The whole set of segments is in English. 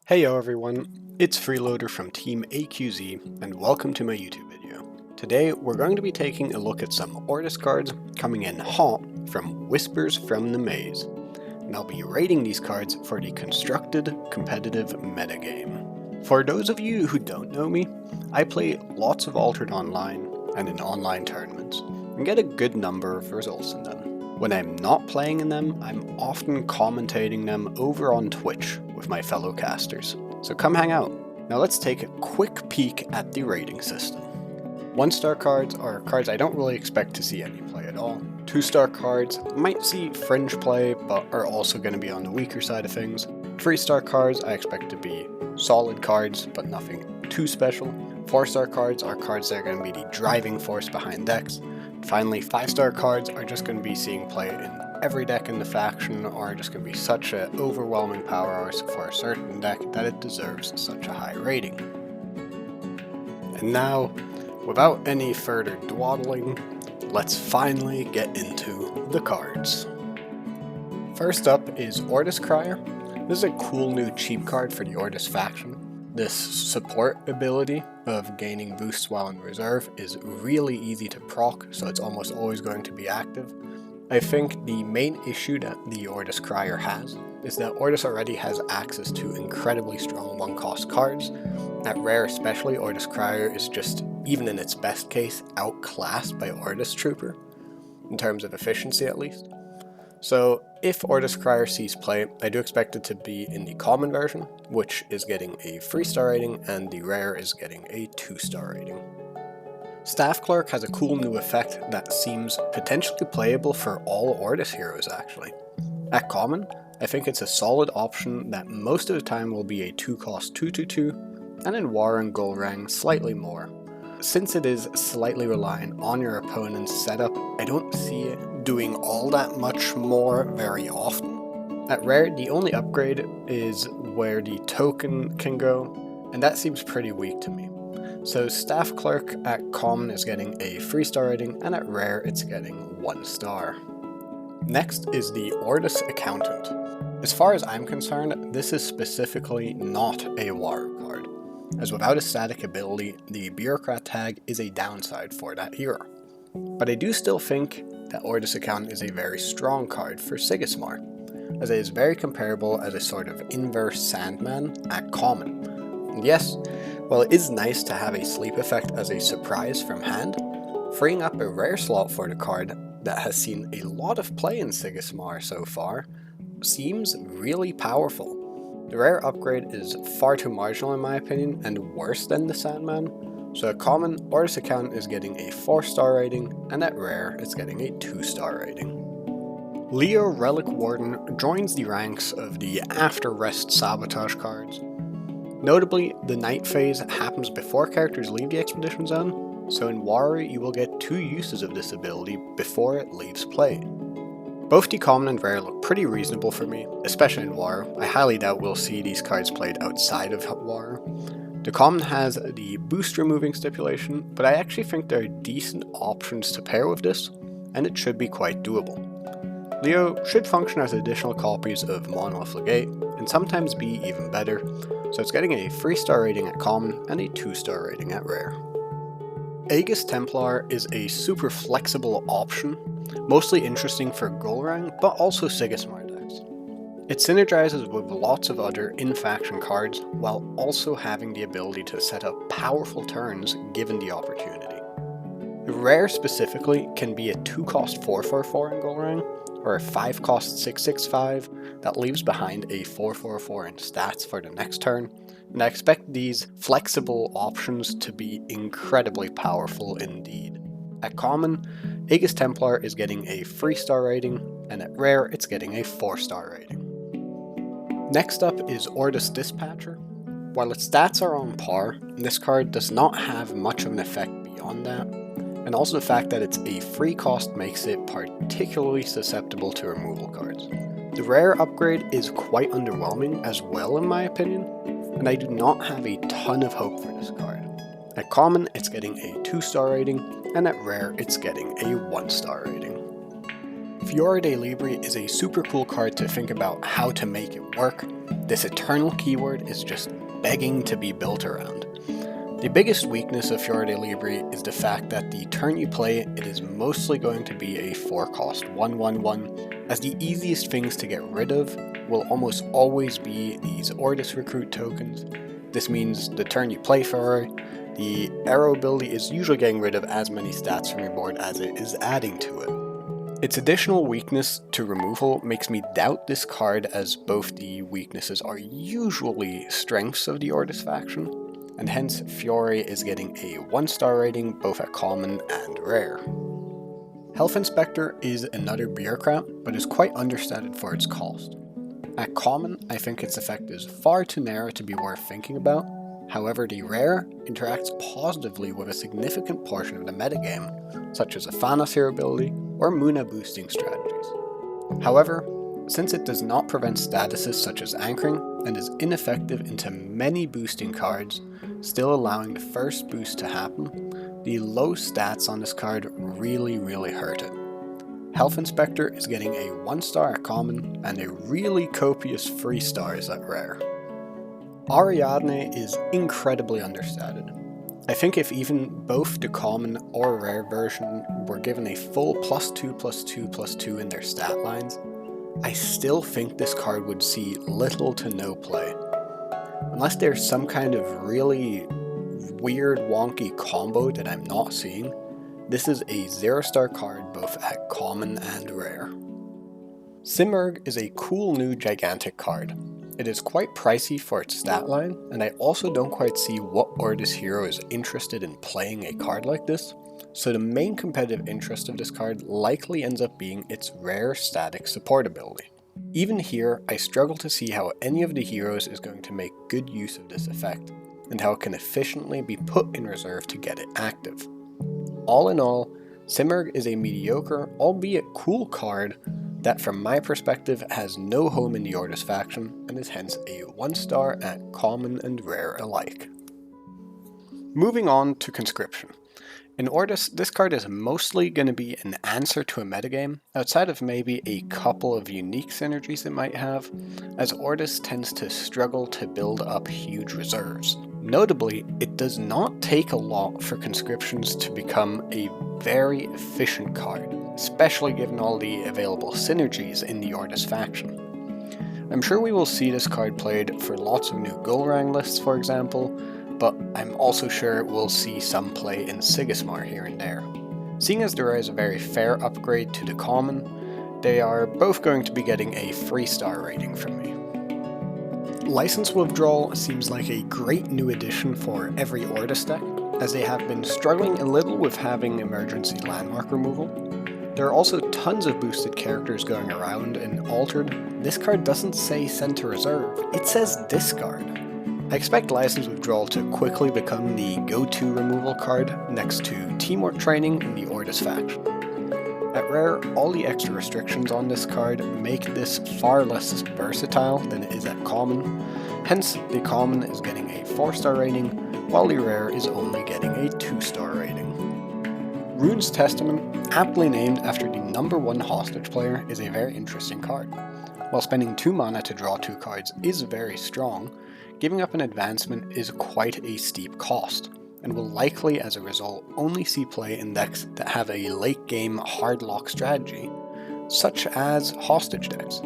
Heyo everyone, it's Freeloader from Team AQZ and welcome to my YouTube video. Today we're going to be taking a look at some Ordis cards coming in hot from Whispers from the Maze, and I'll be rating these cards for the constructed competitive metagame. For those of you who don't know me, I play lots of Altered Online and in online tournaments, and get a good number of results in them. When I'm not playing in them, I'm often commentating them over on Twitch with my fellow casters, so come hang out. Now let's take a quick peek at the rating system. 1-star cards are cards I don't really expect to see any play at all. 2-star cards might see fringe play, but are also going to be on the weaker side of things. 3-star cards I expect to be solid cards, but nothing too special. 4-star cards are cards that are going to be the driving force behind decks. Finally, 5-star cards are just going to be seeing play in every deck in the faction, or just going to be such an overwhelming power for a certain deck that it deserves such a high rating. And now, without any further dawdling, let's finally get into the cards. First up is Ordis Crier. This is a cool new cheap card for the Ordis faction. This support ability of gaining boosts while in reserve is really easy to proc, so it's almost always going to be active. I think the main issue that the Ordis Crier has is that Ordis already has access to incredibly strong 1-cost cards. At rare especially, Ordis Crier is just, even in its best case, outclassed by Ordis Trooper, in terms of efficiency at least. So if Ordis Crier sees play, I do expect it to be in the common version, which is getting a 3-star rating, and the rare is getting a 2-star rating. Staff Clerk has a cool new effect that seems potentially playable for all Ordis heroes actually. At common, I think it's a solid option that most of the time will be a 2-cost 2/2/2, and in War and Golrang slightly more. Since it is slightly reliant on your opponent's setup, I don't see it doing all that much more very often. At rare, the only upgrade is where the token can go, and that seems pretty weak to me. So Staff Clerk at common is getting a 3-star rating, and at rare it's getting 1 star. Next is the Ordis Accountant. As far as I'm concerned, this is specifically not a Warrior card, as without a static ability, the Bureaucrat tag is a downside for that hero. But I do still think that Ordis Accountant is a very strong card for Yzmir, as it is very comparable as a sort of inverse Sandman at common. And yes, while it is nice to have a sleep effect as a surprise from hand, freeing up a rare slot for the card that has seen a lot of play in Yzmir so far seems really powerful. The rare upgrade is far too marginal in my opinion, and worse than the Sandman, so at common, Ordis Accountant is getting a 4-star rating, and at rare, it's getting a 2-star rating. Leo Relic Warden joins the ranks of the After Rest Sabotage cards. Notably, the night phase happens before characters leave the expedition zone, so in Warrior you will get 2 uses of this ability before it leaves play. Both the common and rare look pretty reasonable for me, especially in Warrior. I highly doubt we'll see these cards played outside of Warrior. The common has the boost removing stipulation, but I actually think there are decent options to pair with this, and it should be quite doable. Leo should function as additional copies of Monolith Legate, and sometimes be even better, so it's getting a 3-star rating at common and a 2-star rating at rare. Aegis Templar is a super flexible option, mostly interesting for Golrang, but also Yzmir decks. It synergizes with lots of other in-faction cards, while also having the ability to set up powerful turns given the opportunity. The rare specifically can be a 2-cost 4/4/4 in Golrang, or a 5-cost 6/6/5 that leaves behind a 4/4/4 in stats for the next turn, and I expect these flexible options to be incredibly powerful indeed. At common, Aegis Templar is getting a 3-star rating, and at rare it's getting a 4-star rating. Next up is Ordis Dispatcher. While its stats are on par, this card does not have much of an effect beyond that, and also the fact that it's a free cost makes it particularly susceptible to removal cards. The rare upgrade is quite underwhelming as well in my opinion, and I do not have a ton of hope for this card. At common, it's getting a 2-star rating, and at rare, it's getting a 1-star rating. Fiore de Liberi is a super cool card to think about how to make it work. This eternal keyword is just begging to be built around. The biggest weakness of Fiore de Liberi is the fact that the turn you play it is mostly going to be a 4-cost 1/1/1, as the easiest things to get rid of will almost always be these Ordis recruit tokens. This means the turn you play Fiore, the arrow ability is usually getting rid of as many stats from your board as it is adding to it. Its additional weakness to removal makes me doubt this card, as both the weaknesses are usually strengths of the Ordis faction, and hence Fiore is getting a 1-star rating both at common and rare. Health Inspector is another bureaucrat, but is quite understated for its cost. At common, I think its effect is far too narrow to be worth thinking about. However, the rare interacts positively with a significant portion of the metagame, such as a Thanos hero ability or Muna boosting strategies. However, since it does not prevent statuses such as anchoring and is ineffective into many boosting cards, still allowing the first boost to happen, the low stats on this card really hurt it. Health Inspector is getting a 1-star at common and a really copious 3 stars at rare. Ariadne is incredibly understated. I think if even both the common or rare version were given a full +2/+2/+2 in their stat lines, I still think this card would see little to no play. Unless there's some kind of really weird wonky combo that I'm not seeing, this is a 0-star card both at common and rare. Simurgh is a cool new gigantic card. It is quite pricey for its stat line, and I also don't quite see what Ordis hero is interested in playing a card like this, so the main competitive interest of this card likely ends up being its rare static support ability. Even here, I struggle to see how any of the heroes is going to make good use of this effect, and how it can efficiently be put in reserve to get it active. All in all, Simurgh is a mediocre, albeit cool card that from my perspective has no home in the Ordis faction and is hence a 1-star at common and rare alike. Moving on to Conscription. In Ordis, this card is mostly going to be an answer to a metagame, outside of maybe a couple of unique synergies it might have, as Ordis tends to struggle to build up huge reserves. Notably, it does not take a lot for Conscriptions to become a very efficient card, especially given all the available synergies in the Ordis faction. I'm sure we will see this card played for lots of new Golrang lists, for example, but I'm also sure we'll see some play in Sigismar here and there. Seeing as there is a very fair upgrade to the common, they are both going to be getting a 3-star rating from me. License Withdrawal seems like a great new addition for every Ordis deck, as they have been struggling a little with having emergency landmark removal. There are also tons of boosted characters going around, and Altered, this card doesn't say send to reserve, it says discard. I expect License Withdrawal to quickly become the go-to removal card next to Teamwork Training in the Ordis faction. At rare, all the extra restrictions on this card make this far less versatile than it is at common, hence the common is getting a 4-star rating, while the rare is only getting a 2-star rating. Rune's Testament, aptly named after the #1 hostage player, is a very interesting card. While spending 2 mana to draw 2 cards is very strong, giving up an advancement is quite a steep cost, and will likely as a result only see play in decks that have a late game hard lock strategy, such as hostage decks.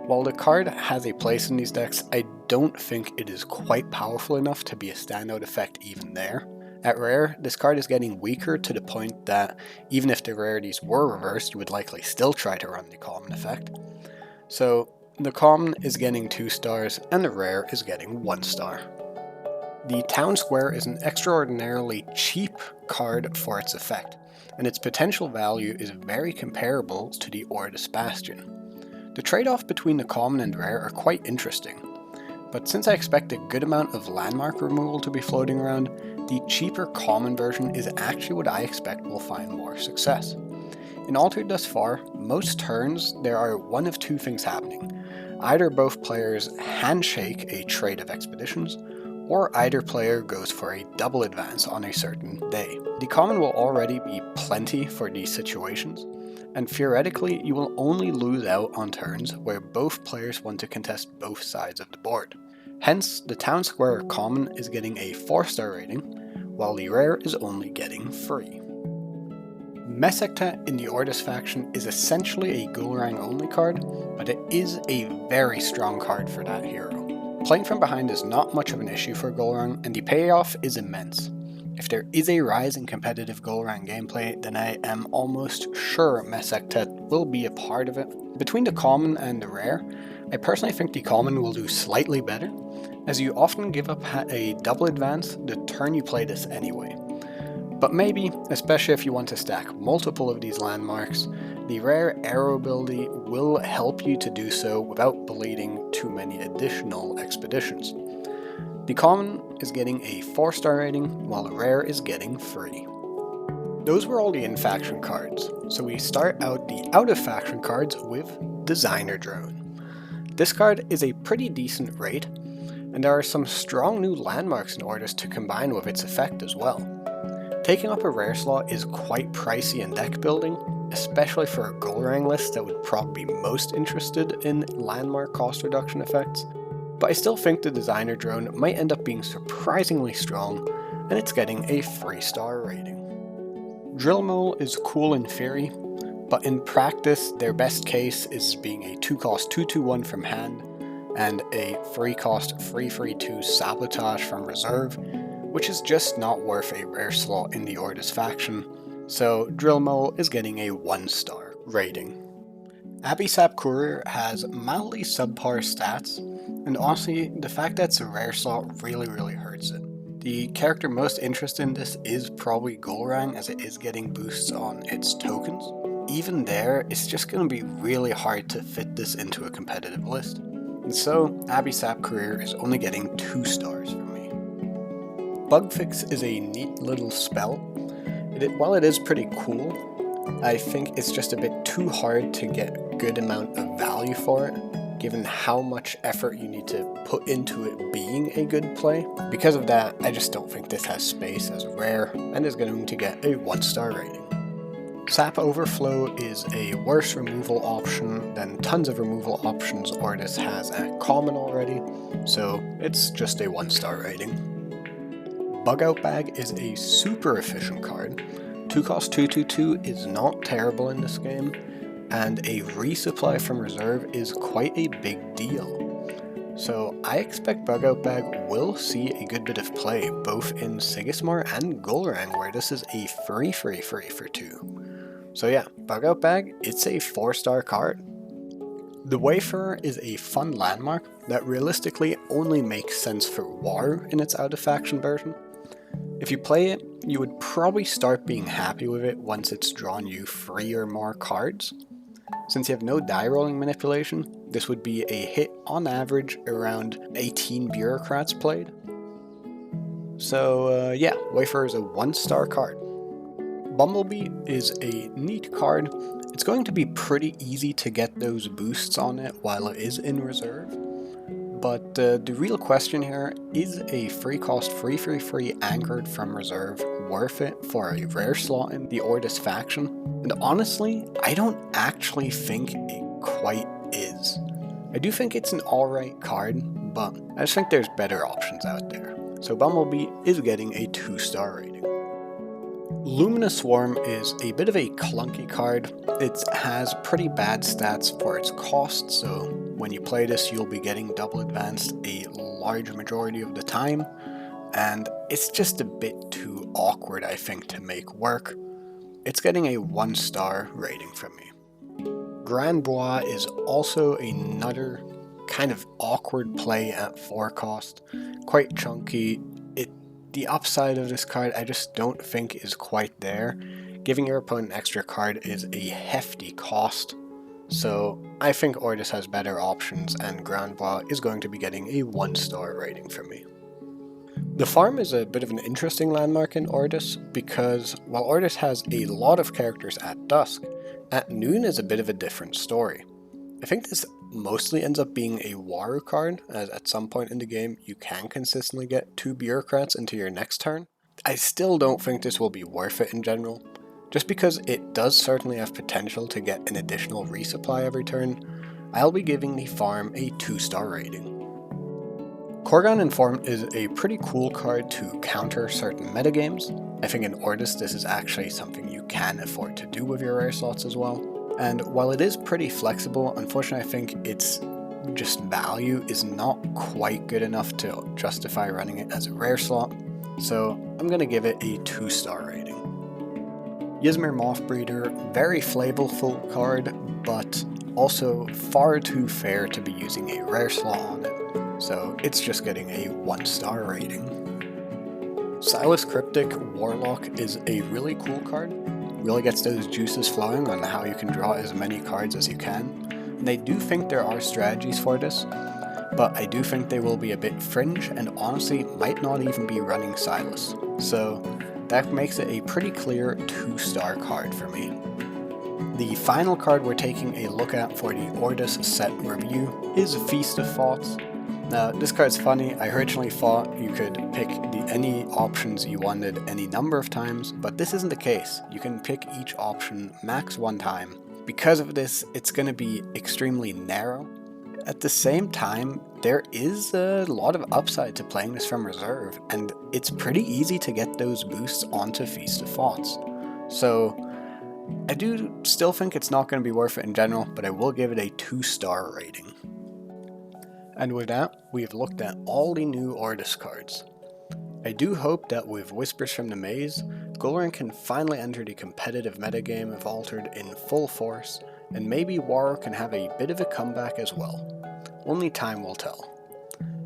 While the card has a place in these decks, I don't think it is quite powerful enough to be a standout effect even there. At rare, this card is getting weaker to the point that even if the rarities were reversed, you would likely still try to run the common effect. So the common is getting 2 stars and the rare is getting 1 star. The Town Square is an extraordinarily cheap card for its effect, and its potential value is very comparable to the Ordis Bastion. The trade-off between the common and rare are quite interesting, but since I expect a good amount of landmark removal to be floating around, the cheaper common version is actually what I expect will find more success. In Altered thus far, most turns there are one of 2 things happening. Either both players handshake a trade of expeditions, or either player goes for a double advance on a certain day. The common will already be plenty for these situations, and theoretically you will only lose out on turns where both players want to contest both sides of the board. Hence, the Town Square common is getting a 4-star rating, while the rare is only getting 3. Mesektet in the Ordis faction is essentially a Gulrang only card, but it is a very strong card for that hero. Playing from behind is not much of an issue for Gulrang, and the payoff is immense. If there is a rise in competitive Gulrang gameplay, then I am almost sure Mesektet will be a part of it. Between the common and the rare, I personally think the common will do slightly better, as you often give up a double advance the turn you play this anyway. But maybe, especially if you want to stack multiple of these landmarks, the rare arrow ability will help you to do so without bleeding too many additional expeditions. The common is getting a 4-star rating, while the rare is getting 3. Those were all the in-faction cards, so we start out the out-of-faction cards with Designer Drone. This card is a pretty decent rate, and there are some strong new landmarks in Ordis to combine with its effect as well. Taking up a rare slot is quite pricey in deck building, especially for a Gulrang list that would probably be most interested in landmark cost reduction effects, but I still think the Designer Drone might end up being surprisingly strong, and it's getting a 3-star rating. Drillmole is cool in theory, but in practice their best case is being a 2-cost 2/2/1 from hand, and a 3-cost 3/3/2 Sabotage from reserve, which is just not worth a rare slot in the Ordis faction, so Drillmole is getting a 1-star rating. Sap Courier has mildly subpar stats, and honestly, the fact that it's a rare slot really hurts it. The character most interested in this is probably Gulrang, as it is getting boosts on its tokens. Even there, it's just going to be really hard to fit this into a competitive list. And so, Sap Courier is only getting 2 stars from me. Bugfix is a neat little spell. While it is pretty cool, I think it's just a bit too hard to get a good amount of value for it, given how much effort you need to put into it being a good play. Because of that, I just don't think this has space as rare, and is going to get a 1-star rating. Sap Overflow is a worse removal option than tons of removal options Ordis has at common already, so it's just a 1-star rating. Bug Out Bag is a super efficient card. 2-cost 2/2/2 is not terrible in this game, and a resupply from reserve is quite a big deal. So I expect Bug Out Bag will see a good bit of play, both in Sigismar and Gulrang, where this is a 3/3/3 for 2. So yeah, Bug Out Bag, it's a 4-star card. The Wayfarer is a fun landmark that realistically only makes sense for War in its out-of-faction version. If you play it, you would probably start being happy with it once it's drawn you 3 or more cards. Since you have no die rolling manipulation, this would be a hit on average around 18 bureaucrats played. So yeah, Wayfarer is a 1-star card. Bumblebeet is a neat card. It's going to be pretty easy to get those boosts on it while it is in reserve. But the real question here, is a 3-cost 3/3/3 anchored from reserve worth it for a rare slot in the Ordis faction? And honestly, I don't actually think it quite is. I do think it's an alright card, but I just think there's better options out there. So Bumblebeet is getting a 2-star rating. Luminous Swarm is a bit of a clunky card. It has pretty bad stats for its cost, so when you play this you'll be getting double advanced a large majority of the time, and it's just a bit too awkward I think to make work. It's getting a 1-star rating from me. Gran Bwa is also another kind of awkward play at 4 cost, quite chunky. The upside of this card I just don't think is quite there. Giving your opponent an extra card is a hefty cost, so I think Ordis has better options, and Gran Bwa is going to be getting a 1-star rating from me. The farm is a bit of an interesting landmark in Ordis, because while Ordis has a lot of characters at dusk, at noon is a bit of a different story. I think this mostly ends up being a Waru card, as at some point in the game you can consistently get 2 bureaucrats into your next turn. I still don't think this will be worth it in general, just because it does certainly have potential to get an additional resupply every turn. I'll be giving the farm a 2-star rating. Qorgan Informant is a pretty cool card to counter certain metagames. I think in Ordis this is actually something you can afford to do with your rare slots as well. And while it is pretty flexible, unfortunately I think its just value is not quite good enough to justify running it as a rare slot, so I'm going to give it a 2-star rating. Yzmir Mothbreeder, very flavorful card, but also far too fair to be using a rare slot on it, so it's just getting a 1-star rating. Sylas Cryptic Warlock is a really cool card, really gets those juices flowing on how you can draw as many cards as you can, and I do think there are strategies for this, but I do think they will be a bit fringe and honestly might not even be running Sylas, so that makes it a pretty clear 2-star card for me. The final card we're taking a look at for the Ordis set review is Feast of Thoughts. Now, this card's funny. I originally thought you could pick any options you wanted any number of times, but this isn't the case. You can pick each option max 1 time. Because of this, it's going to be extremely narrow. At the same time, there is a lot of upside to playing this from reserve, and it's pretty easy to get those boosts onto Feast of Thoughts. So, I do still think it's not going to be worth it in general, but I will give it a 2-star rating. And with that, we have looked at all the new Ordis cards. I do hope that with Whispers from the Maze, Goran can finally enter the competitive metagame of Altered in full force, and maybe Warlock can have a bit of a comeback as well. Only time will tell.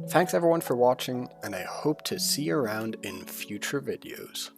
Thanks everyone for watching, and I hope to see you around in future videos.